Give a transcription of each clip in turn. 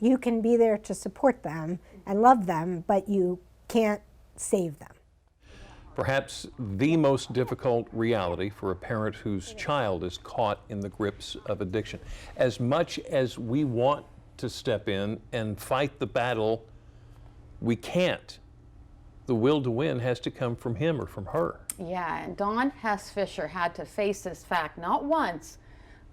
You can be there to support them and love them, but you can't save them. Perhaps the most difficult reality for a parent whose child is caught in the grips of addiction. As much as we want to step in and fight the battle, we can't. The will to win has to come from him or from her. Yeah, and Dawn Hess Fisher had to face this fact not once,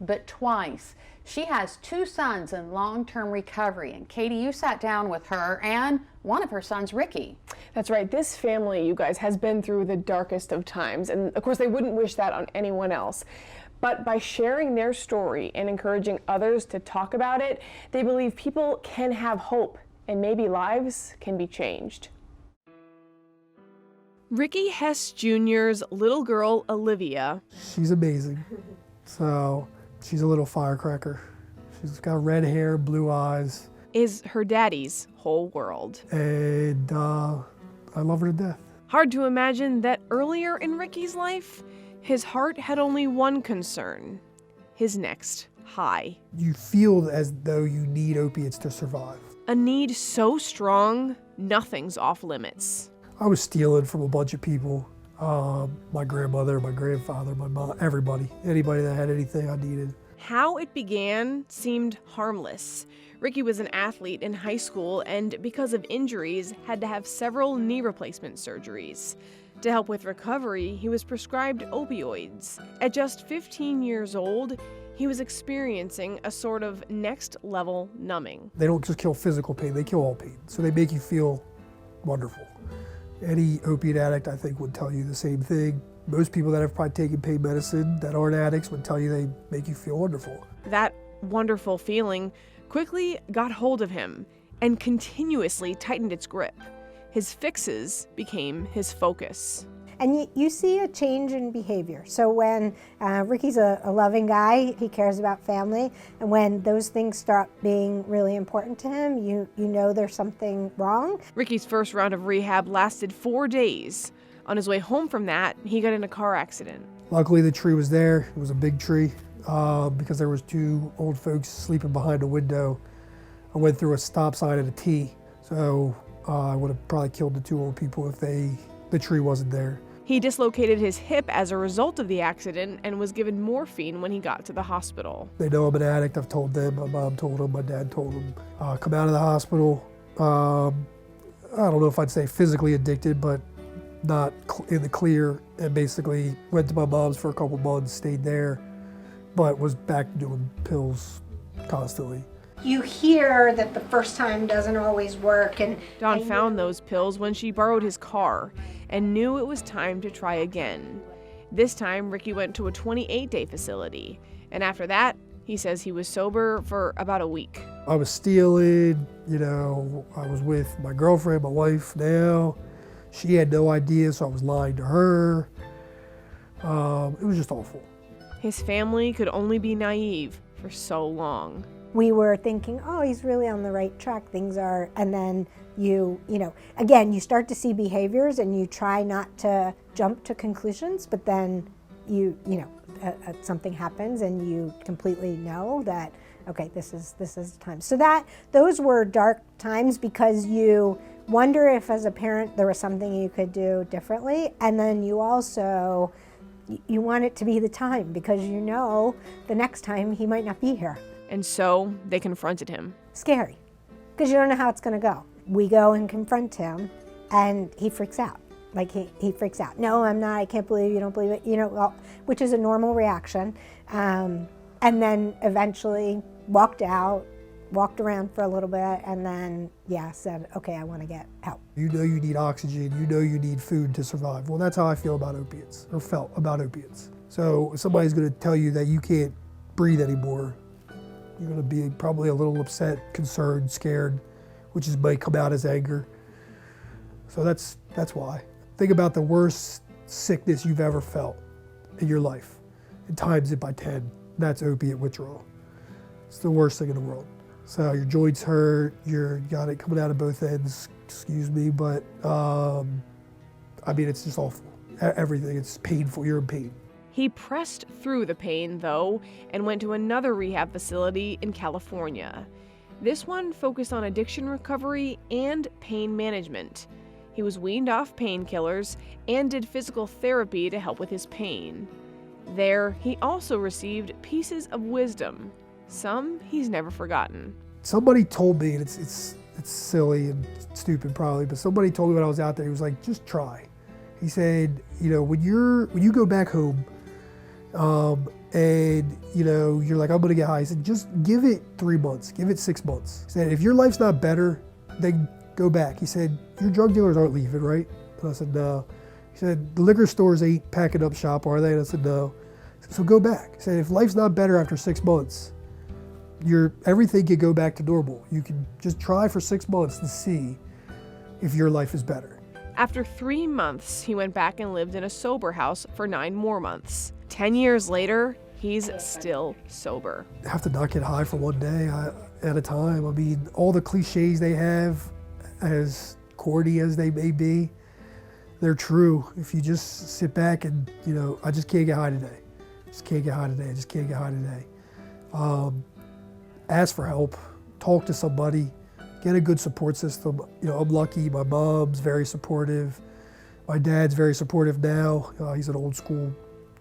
but twice. She has 2 sons in long-term recovery, and Katie, you sat down with her and one of her sons, Ricky. That's right. This family, you guys, has been through the darkest of times, and of course they wouldn't wish that on anyone else. But by sharing their story and encouraging others to talk about it, they believe people can have hope and maybe lives can be changed. Ricky Hess Jr.'s little girl, Olivia. She's amazing. So she's a little firecracker. She's got red hair, blue eyes. Is her daddy's whole world. And I love her to death. Hard to imagine that earlier in Ricky's life, his heart had only one concern, his next high. You feel as though you need opiates to survive. A need so strong, nothing's off limits. I was stealing from a bunch of people. My grandmother, my grandfather, my mom, everybody. Anybody that had anything I needed. How it began seemed harmless. Ricky was an athlete in high school and because of injuries had to have several knee replacement surgeries. To help with recovery, he was prescribed opioids. At just 15 years old, he was experiencing a sort of next-level numbing. They don't just kill physical pain, they kill all pain. So they make you feel wonderful. Any opiate addict, I think, would tell you the same thing. Most people that have probably taken pain medicine that aren't addicts would tell you they make you feel wonderful. That wonderful feeling quickly got hold of him and continuously tightened its grip. His fixes became his focus. And you see a change in behavior. So when Ricky's a loving guy, he cares about family, and when those things start being really important to him, you know there's something wrong. Ricky's first round of rehab lasted 4 days. On his way home from that, he got in a car accident. Luckily the tree was there. It was a big tree because there was 2 old folks sleeping behind a window. I went through a stop sign at a T, so I would have probably killed the 2 old people if the tree wasn't there. He dislocated his hip as a result of the accident and was given morphine when he got to the hospital. They know I'm an addict. I've told them. My mom told them. My dad told them. Come out of the hospital. I don't know if I'd say physically addicted, but not in the clear. And basically went to my mom's for a couple months, stayed there, but was back doing pills constantly. You hear that the first time doesn't always work. And Dawn found those pills when she borrowed his car and knew it was time to try again. This time, Ricky went to a 28-day facility. And after that, he says he was sober for about a week. I was stealing, I was with my girlfriend, my wife now. She had no idea, so I was lying to her. It was just awful. His family could only be naive for so long. We were thinking, oh, he's really on the right track, things are, and then again, you start to see behaviors and you try not to jump to conclusions, but then something happens and you completely know that, okay, this is the time. So those were dark times because you wonder if as a parent there was something you could do differently, and then you also, you want it to be the time because the next time he might not be here. And so they confronted him. Scary, because you don't know how it's going to go. We go and confront him, and he freaks out. Like he freaks out. No, I'm not. I can't believe you don't believe it. Which is a normal reaction. And then eventually walked around for a little bit, and then said, okay, I want to get help. You know you need oxygen. You know you need food to survive. Well, that's how I feel about opiates, or felt about opiates. So if somebody's going to tell you that you can't breathe anymore, you're going to be probably a little upset, concerned, scared, which might come out as anger. So that's why. Think about the worst sickness you've ever felt in your life and times it by 10. That's opiate withdrawal. It's the worst thing in the world. So your joints hurt, you got it coming out of both ends, excuse me, but it's just awful. Everything, it's painful, you're in pain. He pressed through the pain, though, and went to another rehab facility in California. This one focused on addiction recovery and pain management. He was weaned off painkillers and did physical therapy to help with his pain. There, he also received pieces of wisdom, some he's never forgotten. Somebody told me, and it's silly and stupid probably, but somebody told me when I was out there, he was like, just try. He said, you know, when you go back home, and you know, you're like, I'm gonna get high. He said, just give it 3 months, give it 6 months. He said, if your life's not better, then go back. He said, your drug dealers aren't leaving, right? And I said, no. He said, the liquor stores ain't packing up shop, are they? And I said, no. He said, so go back. He said, if life's not better after 6 months, everything can go back to normal. You can just try for 6 months to see if your life is better. After 3 months, he went back and lived in a sober house for 9 more months. 10 years later, he's still sober. I have to not get high for one day at a time. I mean, all the cliches they have, as corny as they may be, they're true. If you just sit back and, you know, I just can't get high today. Just can't get high today. I just can't get high today. Ask for help. Talk to somebody. Get a good support system. You know, I'm lucky. My mom's very supportive. My dad's very supportive now. He's an old school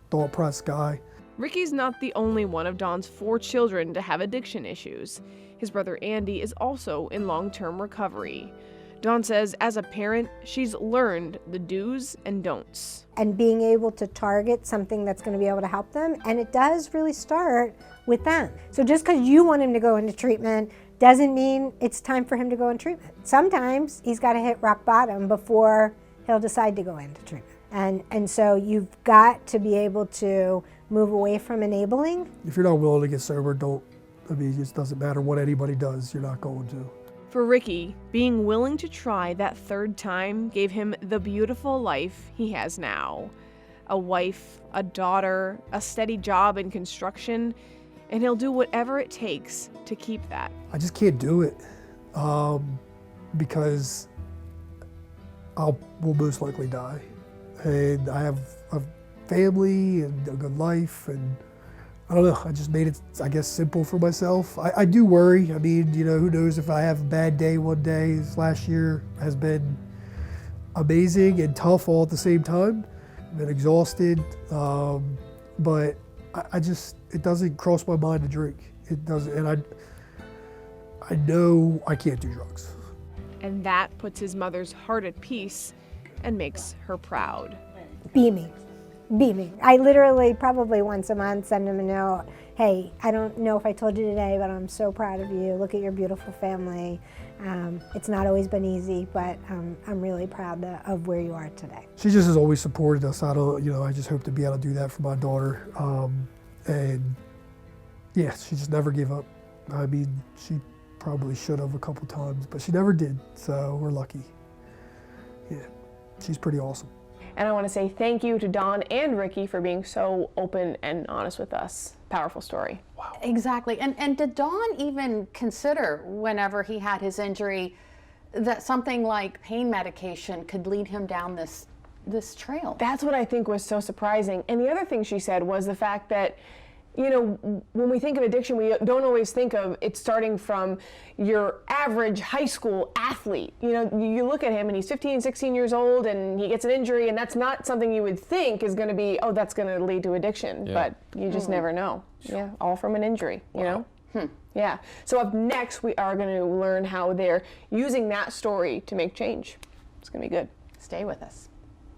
thought process guy. Ricky's not the only one of Dawn's 4 children to have addiction issues. His brother Andy is also in long-term recovery. Dawn says as a parent, she's learned the do's and don'ts. And being able to target something that's going to be able to help them, and it does really start with them. So just because you want him to go into treatment doesn't mean it's time for him to go in treatment. Sometimes he's got to hit rock bottom before he'll decide to go into treatment. And so you've got to be able to move away from enabling. If you're not willing to get sober, it just doesn't matter what anybody does, you're not going to. For Ricky, being willing to try that 3rd time gave him the beautiful life he has now. A wife, a daughter, a steady job in construction, and he'll do whatever it takes to keep that. I just can't do it because will most likely die. And I have a family and a good life, and I don't know, I just made it, I guess, simple for myself. I do worry. I mean, you know, who knows if I have a bad day one day. This last year has been amazing and tough all at the same time. I've been exhausted, but it doesn't cross my mind to drink. It doesn't, and I know I can't do drugs. And that puts his mother's heart at peace and makes her proud. Beaming. I literally probably once a month send him a note. Hey, I don't know if I told you today, but I'm so proud of you. Look at your beautiful family. It's not always been easy, but I'm really proud of where you are today. She just has always supported us. I just hope to be able to do that for my daughter. And yeah, she just never gave up. I mean, she probably should have a couple times, but she never did, so we're lucky. Yeah, she's pretty awesome. And I want to say thank you to Dawn and Ricky for being so open and honest with us. Powerful story. Wow. Exactly. And did Dawn even consider, whenever he had his injury, that something like pain medication could lead him down this trail? That's what I think was so surprising. And the other thing she said was the fact that, you know, when we think of addiction, we don't always think of it starting from your average high school athlete. You know, you look at him and he's 15, 16 years old and he gets an injury, and that's not something you would think is going to be, oh, that's going to lead to addiction. Yeah. But you just never know. Yeah, all from an injury, you know? Yeah. So up next, we are going to learn how they're using that story to make change. It's going to be good. Stay with us.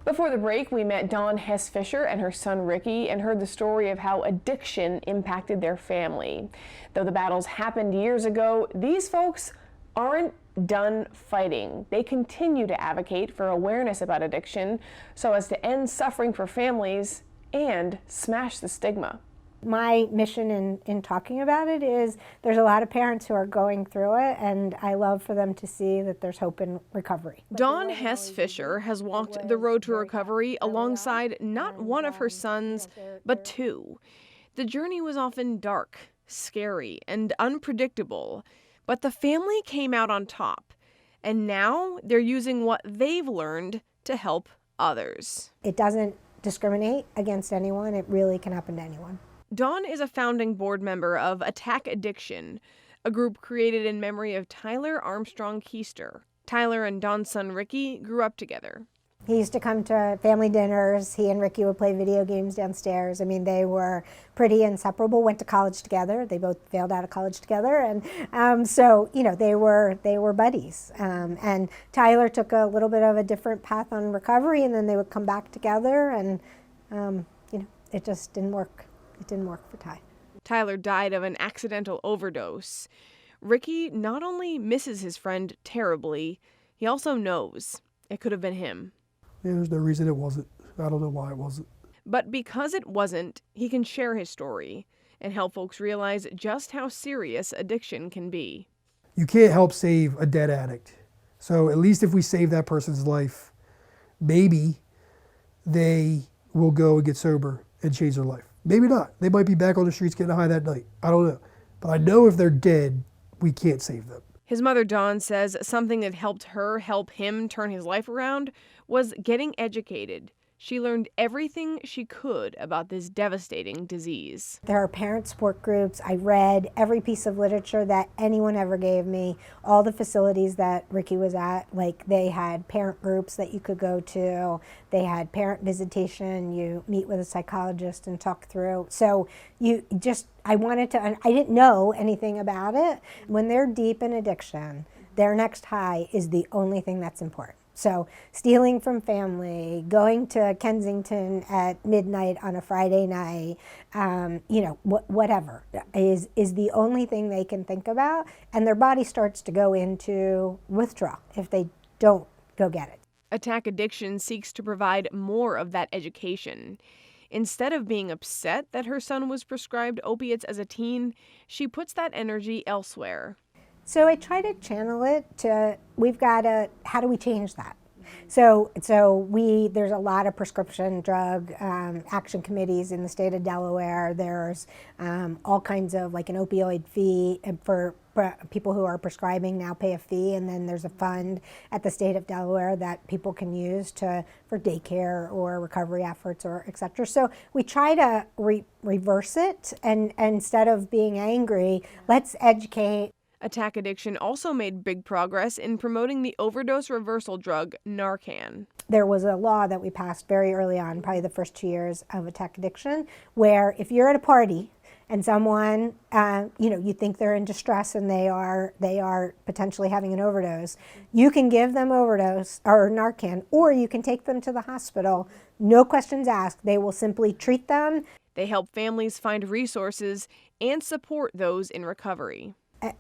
Before the break, we met Dawn Hess Fisher and her son Ricky and heard the story of how addiction impacted their family. Though the battles happened years ago, these folks aren't done fighting. They continue to advocate for awareness about addiction so as to end suffering for families and smash the stigma. My mission in talking about it is there's a lot of parents who are going through it, and I love for them to see that there's hope in recovery. Dawn Hess Fisher has walked the road to recovery alongside not one of her sons, but 2. The journey was often dark, scary, and unpredictable, but the family came out on top, and now they're using what they've learned to help others. It doesn't discriminate against anyone. It really can happen to anyone. Dawn is a founding board member of Attack Addiction, a group created in memory of Tyler Armstrong Keister. Tyler and Dawn's son Ricky grew up together. He used to come to family dinners. He and Ricky would play video games downstairs. I mean, they were pretty inseparable, went to college together. They both failed out of college together. And so, you know, they were buddies. And Tyler took a little bit of a different path on recovery, and then they would come back together. And, you know, it just didn't work. It didn't work for Ty. Tyler died of an accidental overdose. Ricky not only misses his friend terribly, he also knows it could have been him. Yeah, there's no reason it wasn't. I don't know why it wasn't. But because it wasn't, he can share his story and help folks realize just how serious addiction can be. You can't help save a dead addict. So at least if we save that person's life, maybe they will go and get sober and change their life. Maybe not. They might be back on the streets getting high that night. I don't know. But I know if they're dead, we can't save them. His mother, Dawn, says something that helped her help him turn his life around was getting educated. She learned everything she could about this devastating disease. There are parent support groups. I read every piece of literature that anyone ever gave me. All the facilities that Ricky was at, like they had parent groups that you could go to. They had parent visitation. You meet with a psychologist and talk through. So I didn't know anything about it. When they're deep in addiction, their next high is the only thing that's important. So stealing from family, going to Kensington at midnight on a Friday night, you know, whatever is the only thing they can think about, and their body starts to go into withdrawal if they don't go get it. Attack Addiction seeks to provide more of that education. Instead of being upset that her son was prescribed opiates as a teen, she puts that energy elsewhere. So I try to channel it to, how do we change that? So there's a lot of prescription drug action committees in the state of Delaware. There's all kinds of, like an opioid fee for people who are prescribing now pay a fee, and then there's a fund at the state of Delaware that people can use for daycare or recovery efforts or et cetera. So we try to reverse it, and instead of being angry, let's educate. Attack Addiction also made big progress in promoting the overdose reversal drug Narcan. There was a law that we passed very early on, probably the first 2 years of Attack Addiction, where if you're at a party and someone, you think they're in distress and they are potentially having an overdose, you can give them overdose or Narcan, or you can take them to the hospital. No questions asked. They will simply treat them. They help families find resources and support those in recovery.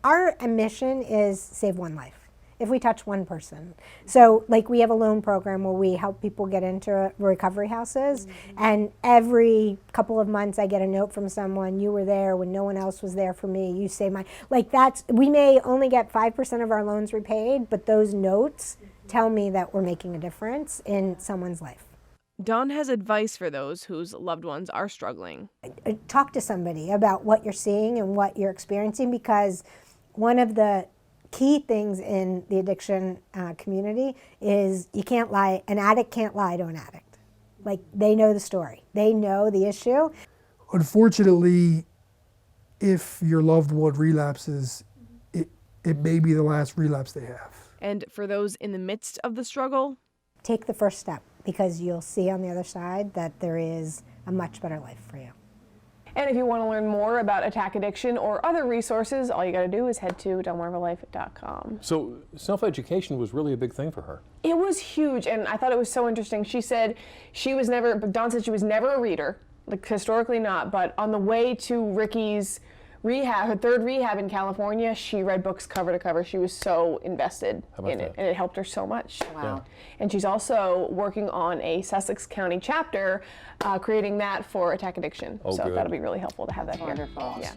Our mission is save one life, if we touch one person. So like we have a loan program where we help people get into recovery houses, and every couple of months I get a note from someone, you were there when no one else was there for me, you saved my, we may only get 5% of our loans repaid, but those notes tell me that we're making a difference in someone's life. Dawn has advice for those whose loved ones are struggling. Talk to somebody about what you're seeing and what you're experiencing, because one of the key things in the addiction community is you can't lie. An addict can't lie to an addict. Like, they know the story. They know the issue. Unfortunately, if your loved one relapses, it may be the last relapse they have. And for those in the midst of the struggle, take the first step, because you'll see on the other side that there is a much better life for you. And if you want to learn more about Attack Addiction or other resources, all you got to do is head to delmarvalife.com. So self-education was really a big thing for her. It was huge, and I thought it was so interesting. She said Dawn said she was never a reader, like historically not, but on the way to Ricky's rehab, her third rehab in California, she read books cover to cover. She was so invested in it, and it helped her so much. Wow. Yeah. And she's also working on a Sussex County chapter, creating that for Attack Addiction. Oh, so good. that'll be really helpful to have that here. Wonderful. Yeah.